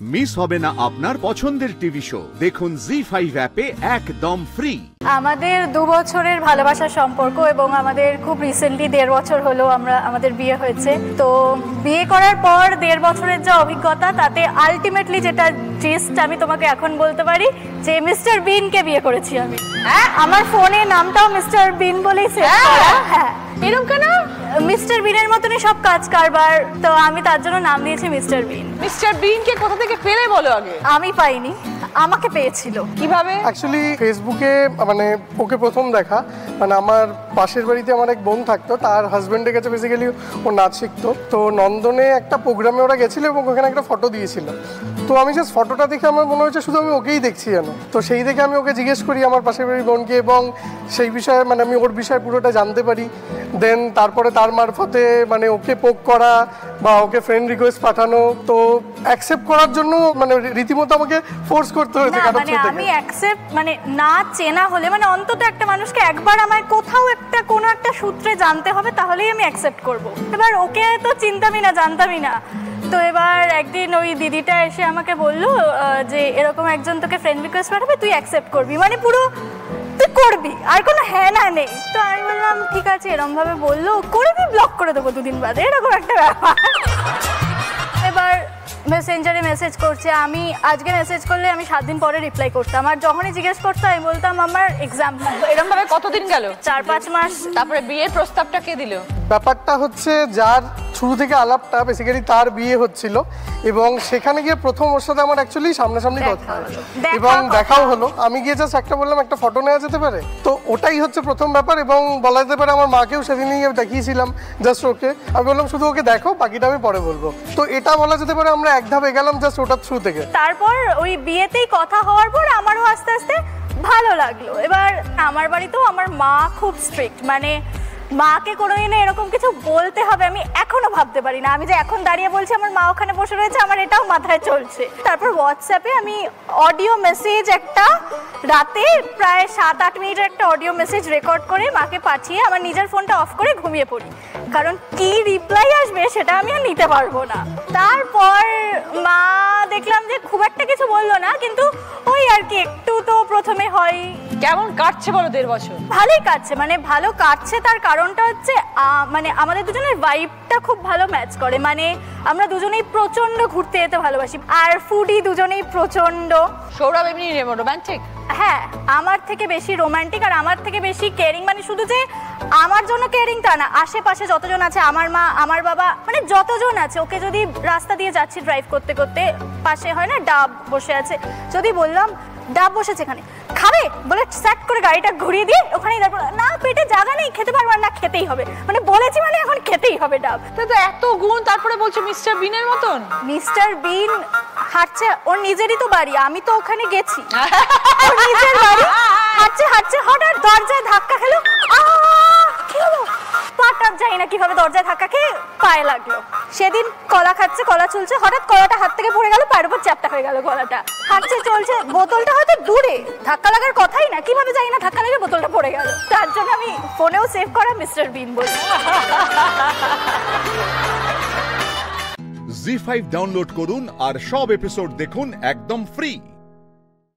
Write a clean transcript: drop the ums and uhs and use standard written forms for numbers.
Miss হবে না আপনার পছন্দের টিভি শো দেখুন জি5 অ্যাপে একদম ফ্রি। আমাদের 2 বছরের ভালোবাসার সম্পর্ক এবং আমাদের খুব রিসেন্টলি 1.5 বছর হলো আমাদের বিয়ে হয়েছে। তো বিয়ে করার পর 1.5 বছরের যে অভিজ্ঞতা তাতে আলটিমেটলি যেটা জিস্ট আমি তোমাকে এখন বলতে পারি যে মিস্টার বিনকে বিয়ে করেছি আমি। আমার ফোনে নামটাও মিস্টার বিন বলেই সেভ করা। হ্যাঁ, এরকম কেন? মিস্টার বিনের মতনই সব কাজ কারবার, তো আমি তার জন্য নাম দিয়েছি মিস্টার বিন। মিস্টার বিনকে কোথা থেকে পেলে বলো আগে? আমি পাইনি, আমাকে পেয়েছিল। কিভাবে? অ্যাকচুয়ালি ফেসবুকে মানে ওকে প্রথম দেখা, মানে আমার পাশের বাড়িতে আমার এক বোন থাকতো, তার হাজব্যান্ডের কাছে বেসিক্যালি ও নাচ শিখতো। তো নন্দনে একটা প্রোগ্রামে ওরা গেছিলো এবং ওখানে একটা ফটো দিয়েছিল। তো আমি জাস্ট ফটোটা দেখে আমার মনে হয়েছে শুধু আমি ওকেই দেখছি যেন। তো সেই দেখে আমি ওকে জিজ্ঞেস করি আমার পাশের বাড়ির বোনকে, এবং সেই বিষয়ে মানে আমি ওর বিষয়ে পুরোটা জানতে পারি। দেন তারপরে তার মারফতে মানে ওকে পোক করা বা ওকে ফ্রেন্ড রিকোয়েস্ট পাঠানো, তো অ্যাকসেপ্ট করার জন্য মানে রীতিমতো আমাকে ফোর্স করতে হয়েছে। মানে আমি অ্যাকসেপ্ট মানে না চেনা হলে মানে অন্তত একটা মানুষকে একবার আমায় কোথাও একটা কোনো একটা সূত্রে জানতে হবে, তাহলেই আমি অ্যাকসেপ্ট করব। এবার ওকে তো চিনতামই না, জানতামই না। তো এবার একদিন ওই দিদিটা এসে আমাকে বললো যে এরকম একজন তোকে ফ্রেন্ড রিকোয়েস্ট পাঠাবে, তুই অ্যাকসেপ্ট করবি, মানে পুরো তুই করবি, আর কোনো হ্যাঁ না নেই। তো আমি বললাম ঠিক আছে, এরমভাবে বললো করবি, ব্লক করে দেবো 2 দিন বাদে, এরকম একটা ব্যাপার। এবার মেসেঞ্জারে মেসেজ করছে, আমি আজকে মেসেজ করলে আমি 7 দিন পরে রিপ্লাই করতাম, আর যখনই জিজ্ঞেস করতো আমি বলতাম আমার এক্সাম। এরকম ভাবে কতদিন গেল? 4-5 মাস। তারপরে বিয়ের প্রস্তাবটা কে দিল? ব্যাপারটা হচ্ছে যার শুরু থেকে আলাপটা বেসিক্যালি তার বিয়ে হচ্ছিল, এবং সেখানে গিয়ে প্রথম ওর সাথে আমার অ্যাকচুয়ালি সামনাসামনি কথা এবং দেখাও হলো। আমি গিয়ে জাস্ট একটা বললাম একটা ফটো নেওয়া যেতে পারে, তো ওটাই হচ্ছে প্রথম ব্যাপার। এবং বলা যেতে পারে আমার মাকেও সেদিনই দেখিয়েছিলাম জাস্ট ওকে, আমি বললাম শুধু ওকে দেখো, বাকিটা আমি পরে বলবো। তো এটা বলা যেতে পারে আমরা এক ধাপ এগেলাম জাস্ট ওটার থ্রু থেকে। তারপর ওই বিয়েতেই কথা হওয়ার পর আমারও আস্তে আস্তে ভালো লাগলো। এবার আমার বাড়িতেও আমার মা খুব স্ট্রিক্ট, মানে মাকে কোনোদিনও এরকম কিছু বলতে হবে আমি এখনো ভাবতে পারি না। আমি যে এখন দাঁড়িয়ে বলছি আমার মা ওখানে বসে রয়েছে, আমার এটাও মাথায় চলছে। তারপর হোয়াটসঅ্যাপে আমি অডিও মেসেজ একটা রাতে প্রায় 7-8 মিনিটের একটা অডিও মেসেজ রেকর্ড করে মাকে পাঠিয়ে আমার নিজের ফোনটা অফ করে ঘুমিয়ে পড়ি, কারণ কি রিপ্লাই আসবে সেটা আমি আর নিতে পারবো না। তারপর মা দেখলাম যে খুব একটা কিছু বললো না, কিন্তু ওই আর কি একটু তো প্রথমে হয়। কেমন কাটছে বলো 1.5 বছর? ভালোই কাটছে, মানে ভালো কাটছে। তার কারণটা হচ্ছে মানে আমাদের দুজনের ভাইবটা খুব ভালো ম্যাচ করে, মানে আমরা দুজনেই প্রচন্ড ঘুরতে যেতে ভালোবাসি, আর ফুডি দুজনেই প্রচন্ড। সৌরভ এমনি রোমান্টিক? হ্যাঁ, আমার থেকে বেশি রোমান্টিক আর আমার থেকে বেশি কেয়ারিং। মানে শুধু যে আমার জন্য কেয়ারিং তা না, আশেপাশে যতজন আছে, আমার মা, আমার বাবা, মানে যতজন আছে, ওকে যদি রাস্তা দিয়ে যাচ্ছি ড্রাইভ করতে করতে, পাশে হয় না ডাব বসে আছে, যদি বললাম ডাব বসেছে এখানে খাবে বলে স্যাট করে গাড়িটা ঘুরিয়ে দিয়ে ওখানেই দাঁড়, না পেটে জায়গা নেই, খেতে পারবো না, খেতেই হবে, মানে বলেছি মানে এখন খেতেই হবে ডাব। তো এত গুণ, তারপরে বলছো মিস্টার বিনের মতন। মিস্টার বিন হাঁটছে, ওর নিজেরই তো বাড়ি, আমি তো ওখানে গেছি, ওর নিজের বাড়ি, হাঁটছে হাঁটছে হঠাৎ দরজায় ধাক্কা খেলো। কি হলো? পাটা যাই না কিভাবে দরজায় ধাক্কা খেয়ে পায়ে লাগলো। সেদিন কলা খাচ্ছে, কলা চুলছে, হঠাৎ কলাটা হাত থেকে পড়ে গেল, পায়ের উপর চ্যাপটা হয়ে গেল গলাটা। হাঁটছে চলছে, বোতলটা হয়তো দূরে, ধাক্কা লাগার কথাই না, কিভাবে যাই না ধাক্কা লেগে বোতলটা পড়ে গেল। তার জন্য আমি ফোনেও সেভ করা মিস্টার বিন বলি। জি5 ডাউনলোড করুন আর সব এপিসোড দেখুন একদম ফ্রি।